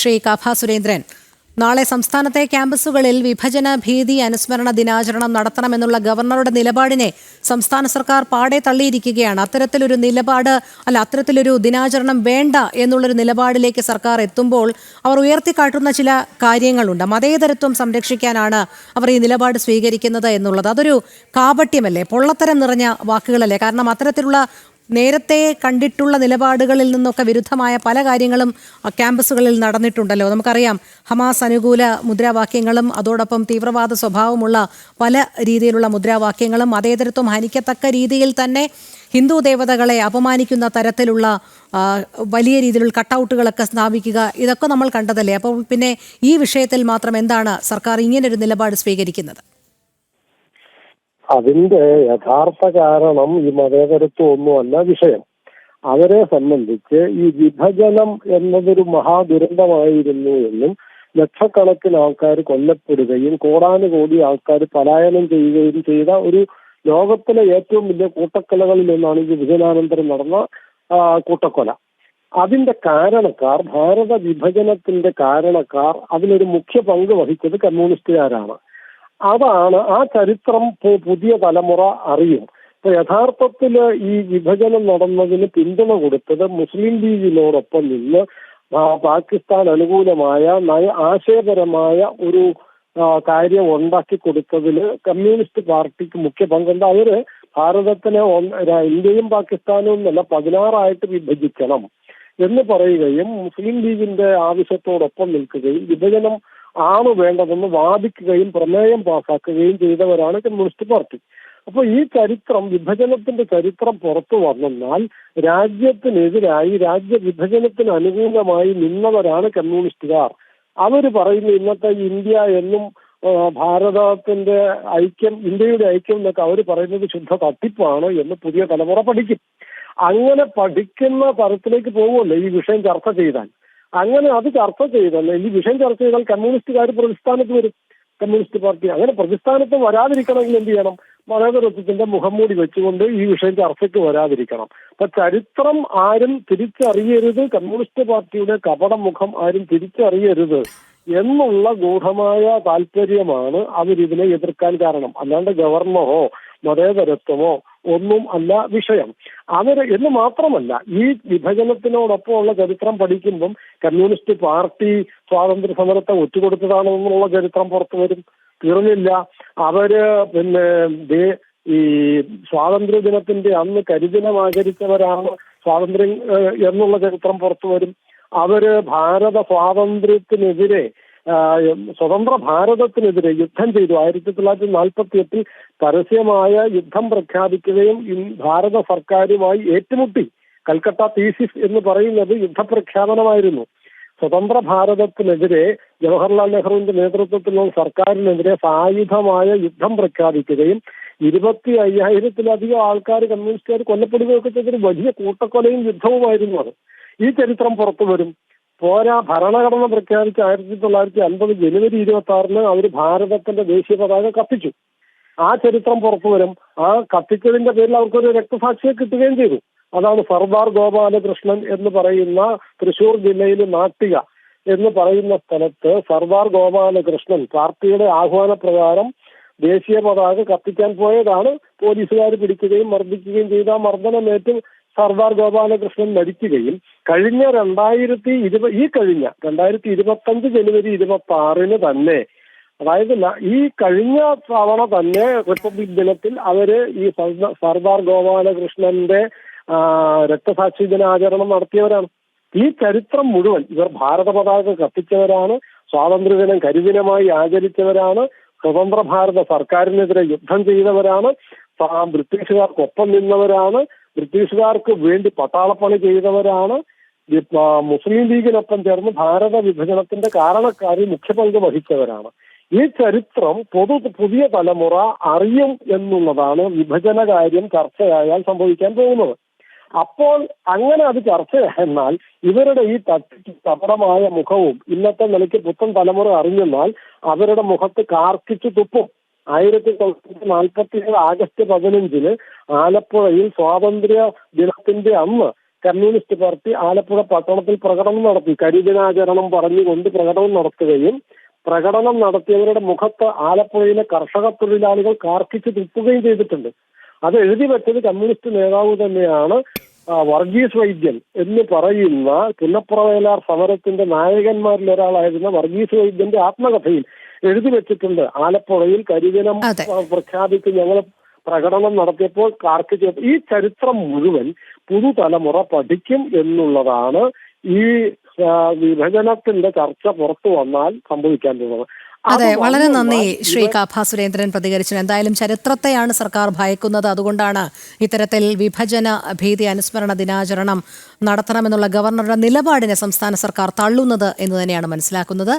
ശ്രീ കാഫ സുരേന്ദ്രൻ, നാളെ സംസ്ഥാനത്തെ ക്യാമ്പസുകളിൽ വിഭജന ഭീതി അനുസ്മരണ ദിനാചരണം നടത്തണമെന്നുള്ള ഗവർണറുടെ നിലപാടിനെ സംസ്ഥാന സർക്കാർ പാടെ തള്ളിയിരിക്കുകയാണ്. അത്തരത്തിലൊരു ദിനാചരണം വേണ്ട എന്നുള്ളൊരു നിലപാടിലേക്ക് സർക്കാർ എത്തുമ്പോൾ അവർ ഉയർത്തിക്കാട്ടുന്ന ചില കാര്യങ്ങളുണ്ട്. മതേതരത്വം സംരക്ഷിക്കാനാണ് അവർ ഈ നിലപാട് സ്വീകരിക്കുന്നത് എന്നുള്ളത്. അതൊരു കാപട്യമല്ലേ, പൊള്ളത്തരം നിറഞ്ഞ വാക്കുകളല്ലേ? കാരണം അത്തരത്തിലുള്ള നേരത്തെ കണ്ടിട്ടുള്ള നിലപാടുകളിൽ നിന്നൊക്കെ വിരുദ്ധമായ പല കാര്യങ്ങളും ക്യാമ്പസുകളിൽ നടന്നിട്ടുണ്ടല്ലോ. നമുക്കറിയാം, ഹമാസ് അനുകൂല മുദ്രാവാക്യങ്ങളും അതോടൊപ്പം തീവ്രവാദ സ്വഭാവമുള്ള പല രീതിയിലുള്ള മുദ്രാവാക്യങ്ങളും മതേതരത്വം ഹനിക്കത്തക്ക രീതിയിൽ തന്നെ ഹിന്ദു ദേവതകളെ അപമാനിക്കുന്ന തരത്തിലുള്ള വലിയ രീതിയിലുള്ള കട്ടൗട്ടുകളൊക്കെ സ്ഥാപിക്കുക, ഇതൊക്കെ നമ്മൾ കണ്ടതല്ലേ. അപ്പോൾ പിന്നെ ഈ വിഷയത്തിൽ മാത്രം എന്താണ് സർക്കാർ ഇങ്ങനൊരു നിലപാട് സ്വീകരിക്കുന്നത്? അതിന്റെ യഥാർത്ഥ കാരണം ഈ മതേതരത്വം ഒന്നുമല്ല വിഷയം. അവരെ സംബന്ധിച്ച് ഈ വിഭജനം എന്നതൊരു മഹാദുരന്തമായിരുന്നു എന്നും ലക്ഷക്കണക്കിന് ആൾക്കാർ കൊല്ലപ്പെടുകയും കോടാനുകോടി ആൾക്കാർ പലായനം ചെയ്യുകയും ചെയ്ത ഒരു ലോകത്തിലെ ഏറ്റവും വലിയ കൂട്ടക്കൊലകളിൽ ഒന്നാണ് ഈ വിഭജനാനന്തരം നടന്ന കൂട്ടക്കൊല. അതിന്റെ കാരണക്കാർ, ഭാരത വിഭജനത്തിന്റെ കാരണക്കാർ, അതിലൊരു മുഖ്യ പങ്ക് വഹിച്ചത് കമ്മ്യൂണിസ്റ്റുകാരാണ്. അതാണ് ആ ചരിത്രം പുതിയ തലമുറ അറിയും. ഇപ്പൊ യഥാർത്ഥത്തിൽ ഈ വിഭജനം നടന്നതിന് പിന്തുണ കൊടുത്തത് മുസ്ലിം ലീഗിനോടൊപ്പം നിന്ന് പാകിസ്ഥാൻ അനുകൂലമായ ആശയപരമായ ഒരു കാര്യം ഉണ്ടാക്കി കൊടുത്തതിൽ കമ്മ്യൂണിസ്റ്റ് പാർട്ടിക്ക് മുഖ്യ പങ്കുണ്ട്. അവര് ഭാരതത്തിനെ ഇന്ത്യയും പാകിസ്ഥാനും എന്നല്ല 16 വിഭജിക്കണം എന്ന് പറയുകയും മുസ്ലിം ലീഗിന്റെ ആവശ്യത്തോടൊപ്പം നിൽക്കുകയും വിഭജനം ആണ് വേണ്ടതെന്ന് വാദിക്കുകയും പ്രമേയം പാസാക്കുകയും ചെയ്തവരാണ് കമ്മ്യൂണിസ്റ്റ് പാർട്ടി. അപ്പോൾ ഈ ചരിത്രം, വിഭജനത്തിന്റെ ചരിത്രം പുറത്തു വന്നാൽ രാജ്യത്തിനെതിരായി, രാജ്യവിഭജനത്തിന് അനുകൂലമായി നിന്നവരാണ് കമ്മ്യൂണിസ്റ്റുകാർ. അവര് പറയുന്ന ഇന്നത്തെ ഇന്ത്യ എന്നും ഭാരതത്തിന്റെ ഐക്യം, ഇന്ത്യയുടെ ഐക്യം എന്നൊക്കെ അവർ പറയുന്നത് ശുദ്ധ തട്ടിപ്പാണ് എന്ന് പുതിയ തലമുറ പഠിക്കും. അങ്ങനെ പഠിക്കുന്ന തരത്തിലേക്ക് പോകുമല്ലോ ഈ വിഷയം ചർച്ച ചെയ്താൽ. അങ്ങനെ അത് ചർച്ച ചെയ്താൽ, ഈ വിഷയം ചർച്ച ചെയ്താൽ കമ്മ്യൂണിസ്റ്റുകാർ പ്രതിസ്ഥാനത്ത് വരും, കമ്മ്യൂണിസ്റ്റ് പാർട്ടി. അങ്ങനെ പ്രതിസ്ഥാനത്ത് വരാതിരിക്കണമെങ്കിൽ എന്ത് ചെയ്യണം? മതേതരത്വത്തിന്റെ മുഖംമൂടി വെച്ചുകൊണ്ട് ഈ വിഷയം ചർച്ചയ്ക്ക് വരാതിരിക്കണം. അപ്പൊ ചരിത്രം ആരും തിരിച്ചറിയരുത്, കമ്മ്യൂണിസ്റ്റ് പാർട്ടിയുടെ കപടമുഖം ആരും തിരിച്ചറിയരുത് എന്നുള്ള ഗൂഢമായ താല്പര്യമാണ് അവരിതിനെ എതിർക്കാൻ കാരണം. അല്ലാണ്ട് ഗവർണറോ മതേതരത്വമോ ഒന്നും അല്ല വിഷയം. എന്ന് മാത്രമല്ല, ഈ വിഭജനത്തിനോടൊപ്പമുള്ള ചരിത്രം പഠിക്കുമ്പം കമ്മ്യൂണിസ്റ്റ് പാർട്ടി സ്വാതന്ത്ര്യ സമരത്തെ ഒറ്റുകൊടുത്തതാണെന്നുള്ള ചരിത്രം പുറത്തു വരും. തീർന്നില്ല, അവര് ഈ സ്വാതന്ത്ര്യ ദിനത്തിന്റെ അന്ന് കരിദിനം ആചരിച്ചവരാണ് സ്വാതന്ത്ര്യം എന്നുള്ള ചരിത്രം പുറത്തു വരും. അവര് ഭാരത സ്വാതന്ത്ര്യത്തിനെതിരെ, സ്വതന്ത്ര ഭാരതത്തിനെതിരെ യുദ്ധം ചെയ്തു. 1948 പരസ്യമായ യുദ്ധം പ്രഖ്യാപിക്കുകയും ഭാരത സർക്കാരുമായി ഏറ്റുമുട്ടി. കൽക്കട്ട തീസിസ് എന്ന് പറയുന്നത് യുദ്ധപ്രഖ്യാപനമായിരുന്നു. സ്വതന്ത്ര ഭാരതത്തിനെതിരെ ജവഹർലാൽ നെഹ്റുവിന്റെ നേതൃത്വത്തിലുള്ള സർക്കാരിനെതിരെ സായുധമായ യുദ്ധം പ്രഖ്യാപിക്കുകയും 25,000-ത്തിലധികം ആൾക്കാർ, കമ്മ്യൂണിസ്റ്റുകാർ കൊല്ലപ്പെടുകയൊക്കെ ചെയ്തൊരു വലിയ കൂട്ടക്കൊലയും യുദ്ധവുമായിരുന്നു അത്. ഈ ചരിത്രം പുറത്തു വരും. പോരാ, ഭരണഘടന പ്രഖ്യാപിച്ച 1950 ജനുവരി 26-ന് അവർ ഭാരതത്തിന്റെ ദേശീയ പതാക കത്തിച്ചു. ആ ചരിത്രം പുറത്തു വരും. ആ കത്തിച്ചതിന്റെ പേരിൽ അവർക്കൊരു രക്തസാക്ഷിയെ കിട്ടുകയും ചെയ്തു. അതാണ് സർദാർ ഗോപാലകൃഷ്ണൻ എന്ന് പറയുന്ന തൃശൂർ ജില്ലയിൽ നാട്ടിക എന്ന് പറയുന്ന സ്ഥലത്ത് സർദാർ ഗോപാലകൃഷ്ണൻ പാർട്ടിയുടെ ആഹ്വാനപ്രകാരം ദേശീയ പതാക കത്തിക്കാൻ പോയതാണ്. പോലീസുകാർ പിടിക്കുകയും മർദ്ദിക്കുകയും ചെയ്ത മർദ്ദനമേറ്റ് സർദാർ ഗോപാലകൃഷ്ണൻ മരിക്കുകയും കഴിഞ്ഞ 2025 ജനുവരി 26-ന് തന്നെ, അതായത് ഈ കഴിഞ്ഞ തവണ തന്നെ റിപ്പബ്ലിക് ദിനത്തിൽ അവര് ഈ സർദാർ ഗോപാലകൃഷ്ണന്റെ രക്തസാക്ഷി ദിനാചരണം നടത്തിയവരാണ്. ഈ ചരിത്രം മുഴുവൻ ഇവർ ഭാരത പതാക കത്തിച്ചവരാണ്, സ്വാതന്ത്ര്യദിനം കരിദിനമായി ആചരിച്ചവരാണ്, സ്വതന്ത്ര ഭാരത സർക്കാരിനെതിരെ യുദ്ധം ചെയ്തവരാണ്, ബ്രിട്ടീഷുകാർക്കൊപ്പം നിന്നവരാണ്, ബ്രിട്ടീഷുകാർക്ക് വേണ്ടി പട്ടാളപ്പണി ചെയ്തവരാണ്, മുസ്ലിം ലീഗിനൊപ്പം ചേർന്ന് ഭാരത വിഭജനത്തിന്റെ കാരണക്കാരിൽ മുഖ്യ പങ്ക് വഹിച്ചവരാണ്. ഈ ചരിത്രം പുതിയ തലമുറ അറിയും എന്നുള്ളതാണ് വിഭജന കാര്യം ചർച്ചയായാൽ സംഭവിക്കാൻ പോകുന്നത്. അപ്പോൾ അങ്ങനെ അത് ചർച്ചയായെന്നാൽ ഇവരുടെ ഈ കപടമായ മുഖവും ഇന്നത്തെ നിലയ്ക്ക് പുത്തൻ തലമുറ അറിഞ്ഞെന്നാൽ അവരുടെ മുഖത്ത് കാർക്കിച്ചു തുപ്പും. 1947 ആഗസ്റ്റ് 15-ന് ആലപ്പുഴയിൽ സ്വാതന്ത്ര്യ ദിനത്തിന്റെ അന്ന് കമ്മ്യൂണിസ്റ്റ് പാർട്ടി ആലപ്പുഴ പട്ടണത്തിൽ പ്രകടനം നടത്തി. കരിദിനാചരണം പറഞ്ഞുകൊണ്ട് പ്രകടനം നടത്തുകയും പ്രകടനം നടത്തിയവരുടെ മുഖത്ത് ആലപ്പുഴയിലെ കർഷക തൊഴിലാളികൾ കാർക്കിച്ച് തുപ്പുകയും ചെയ്തിട്ടുണ്ട്. അത് എഴുതി വെച്ചത് കമ്മ്യൂണിസ്റ്റ് നേതാവ് തന്നെയാണ്. വർഗീസ് വൈദ്യൻ എന്ന് പറയുന്ന പുന്നപ്രവയലാർ സമരത്തിന്റെ നായകന്മാരിൽ ഒരാളായിരുന്ന വർഗീസ് വൈദ്യന്റെ ആത്മകഥയിൽ എഴുതി വെച്ചിട്ടുണ്ട്. ആലപ്പുഴയിൽ കരിദിനം പ്രഖ്യാപിച്ച് ഞങ്ങൾ പ്രകടനം നടത്തിയപ്പോൾ കാർക്കിച്ച്. ഈ ചരിത്രം മുഴുവൻ പുതുതലമുറ പഠിക്കും എന്നുള്ളതാണ് ഈ വിഭജനത്തിന്റെ ചർച്ച പുറത്തു വന്നാൽ സംഭവിക്കാൻ പോകുന്നത്. അതെ, വളരെ നന്ദി ശ്രീ കാഭ സുരേന്ദ്രൻ പ്രതികരിച്ചു. എന്തായാലും ചരിത്രത്തെയാണ് സർക്കാർ ഭയക്കുന്നത്. അതുകൊണ്ടാണ് ഇത്തരത്തിൽ വിഭജന ഭീതി അനുസ്മരണ ദിനാചരണം നടത്തണമെന്നുള്ള ഗവർണറുടെ നിലപാടിനെ സംസ്ഥാന സർക്കാർ തള്ളുന്നത് എന്ന് തന്നെയാണ് മനസ്സിലാക്കുന്നത്.